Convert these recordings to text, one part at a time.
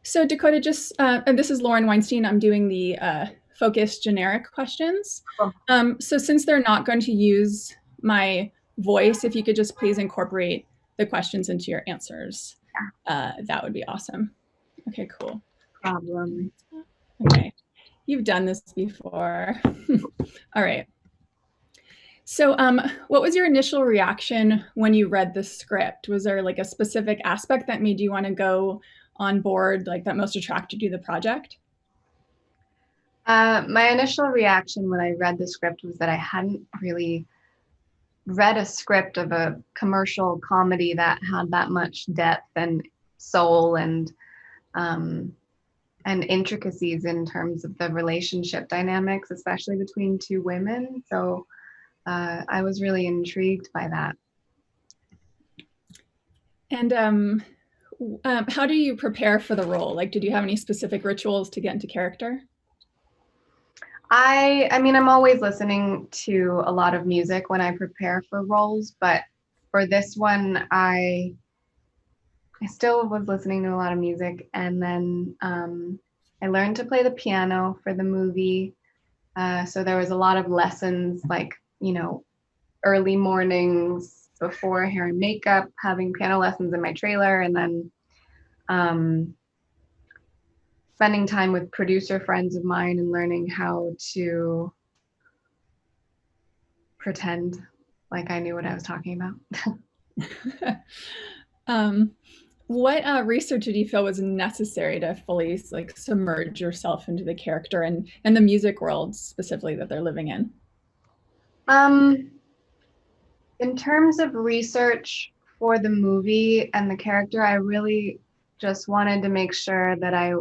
So Dakota, just and this is Lauren Weinstein. I'm doing the focus generic questions. Cool. So since they're not going to use my voice, if you could just please incorporate the questions into your answers, that would be awesome. Okay, cool. Problem. Okay, you've done this before. All right. So, what was your initial reaction when you read the script? Was there like a specific aspect that made you want to go on board, like that most attracted you to the project? My initial reaction when I read the script was that I hadn't really read a script of a commercial comedy that had that much depth and soul um, and intricacies in terms of the relationship dynamics, especially between two women. So I was really intrigued by that. And how do you prepare for the role? Like, did you have any specific rituals to get into character? I mean, I'm always listening to a lot of music when I prepare for roles, but for this one, I still was listening to a lot of music, and then I learned to play the piano for the movie. So there was a lot of lessons, like early mornings before hair and makeup, having piano lessons in my trailer, and then um, spending time with producer friends of mine and learning how to pretend like I knew what I was talking about. um, what research did you feel was necessary to fully like submerge yourself into the character and the music world specifically that they're living in? um, in terms of research for the movie and the character, I really just wanted to make sure that I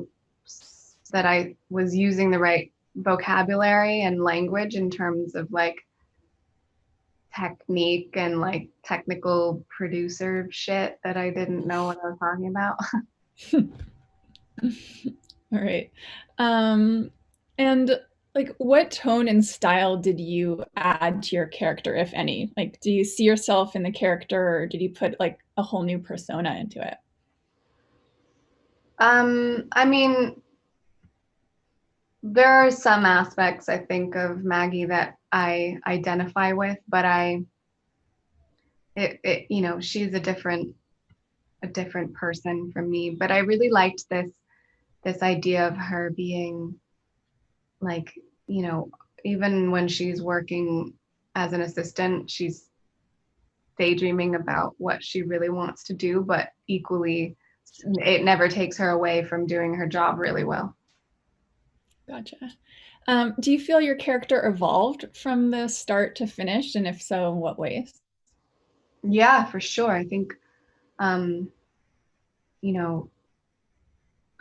was using the right vocabulary and language in terms of like technique and like technical producer shit that I didn't know what I was talking about. All right. Um, and like, what tone and style did you add to your character, if any? Like, do you see yourself in the character, or did you put like a whole new persona into it? I mean, there are some aspects I think of Maggie that I identify with, but she's a different person from me. But I really liked this idea of her being like, you know, even when she's working as an assistant, she's daydreaming about what she really wants to do, but equally, it never takes her away from doing her job really well. Gotcha. Do you feel your character evolved from the start to finish? And if so, in what ways? Yeah, for sure. I think, um, you know,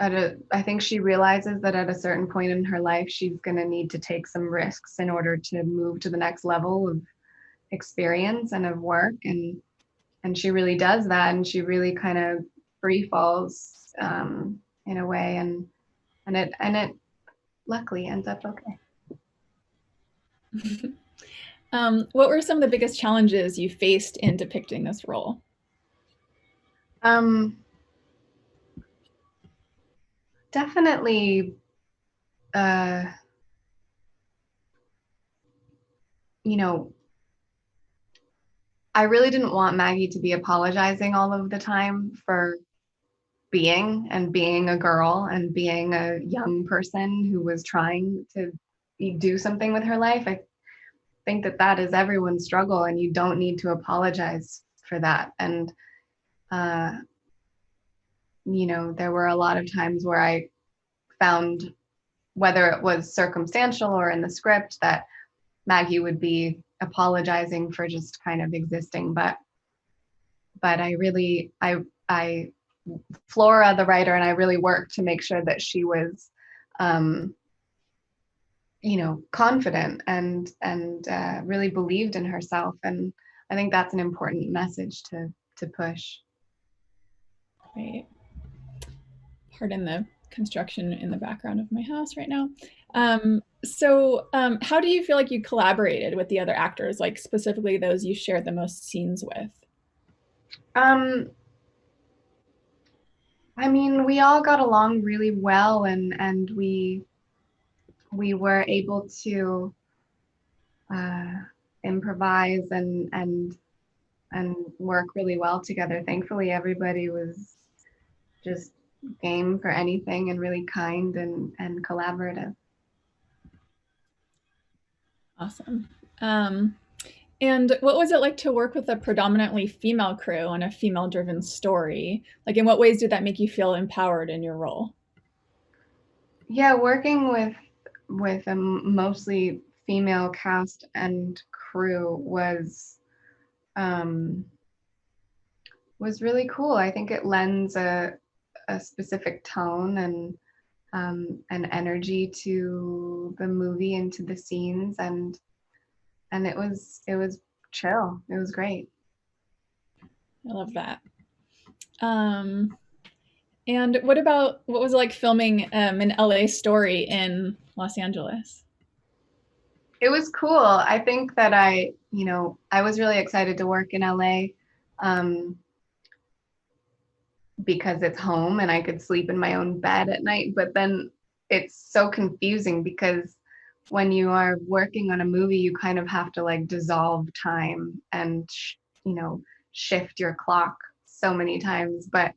I think she realizes that at a certain point in her life, she's going to need to take some risks in order to move to the next level of experience and of work. And she really does that. And she really kind of free falls in a way. And it luckily ends up okay. What were some of the biggest challenges you faced in depicting this role? Um, Definitely, uh, you know, I really didn't want Maggie to be apologizing all of the time for being a girl and being a young person who was trying to do something with her life. I think that is everyone's struggle, and you don't need to apologize for that. And uh, there were a lot of times where I found, whether it was circumstantial or in the script, that Maggie would be apologizing for just kind of existing. But I Flora, the writer, and I really worked to make sure that she was, um, confident and really believed in herself. And I think that's an important message to push. Right. Pardon the construction in the background of my house right now. How do you feel like you collaborated with the other actors, like specifically those you shared the most scenes with? Um, I mean, we all got along really well, and we were able to uh, improvise and work really well together. Thankfully, everybody was just game for anything and really kind and collaborative. Awesome. And what was it like to work with a predominantly female crew on a female-driven story? Like, in what ways did that make you feel empowered in your role? Yeah, working with a mostly female cast and crew um, was really cool. I think it lends a specific tone and energy to the movie and to the scenes, and it was chill. It was great. I love that. Um, and what was it like filming an LA story in Los Angeles? It was cool. I think that I was really excited to work in LA. Um, because it's home and I could sleep in my own bed at night. But then it's so confusing because when you are working on a movie, you kind of have to like dissolve time and, shift your clock so many times. But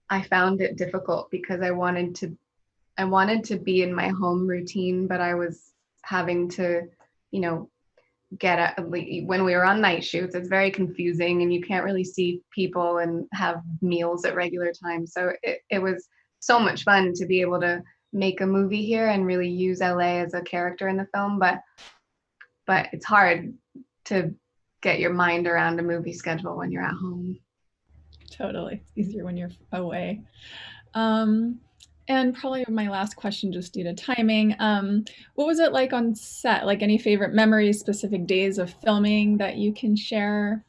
I found it difficult because I wanted to be in my home routine, but I was having to, you know, when we were on night shoots, it's very confusing and you can't really see people and have meals at regular times. So it was so much fun to be able to make a movie here and really use LA as a character in the film, but it's hard to get your mind around a movie schedule when you're at home. Totally. It's easier when you're away. Um, and probably my last question, just due to timing. What was it like on set? Like any favorite memories, specific days of filming that you can share?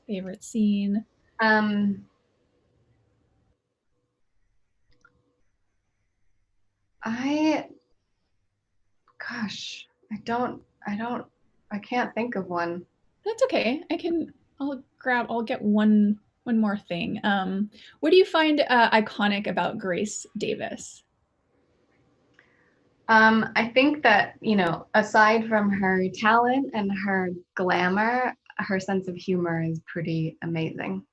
Favorite scene? Um, I, gosh, I can't think of one. That's okay. I'll get one more thing. What do you find iconic about Grace Davis? I think that, aside from her talent and her glamour, her sense of humor is pretty amazing.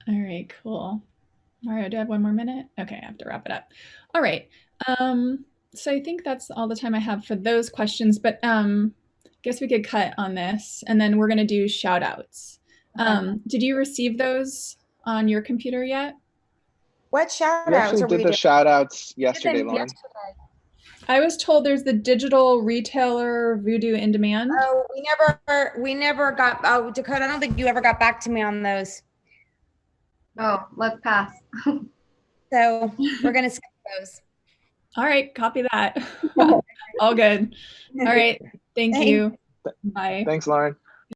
All right, cool. All right, do I have one more minute? Okay, I have to wrap it up. All right. Um, so I think that's all the time I have for those questions, but guess we could cut on this and then we're gonna do shout outs. Okay. Did you receive those on your computer yet? What shout We outs actually are did we the doing? shout outs We did yesterday, them Lauren. yesterday. I was told there's the digital retailer Voodoo in Demand. Oh, we never got, oh, Dakota, I don't think you ever got back to me on those. Oh, let's pass. So we're going to skip those. All right, copy that. All good. All right, thank you. Bye. Thanks, Lauren.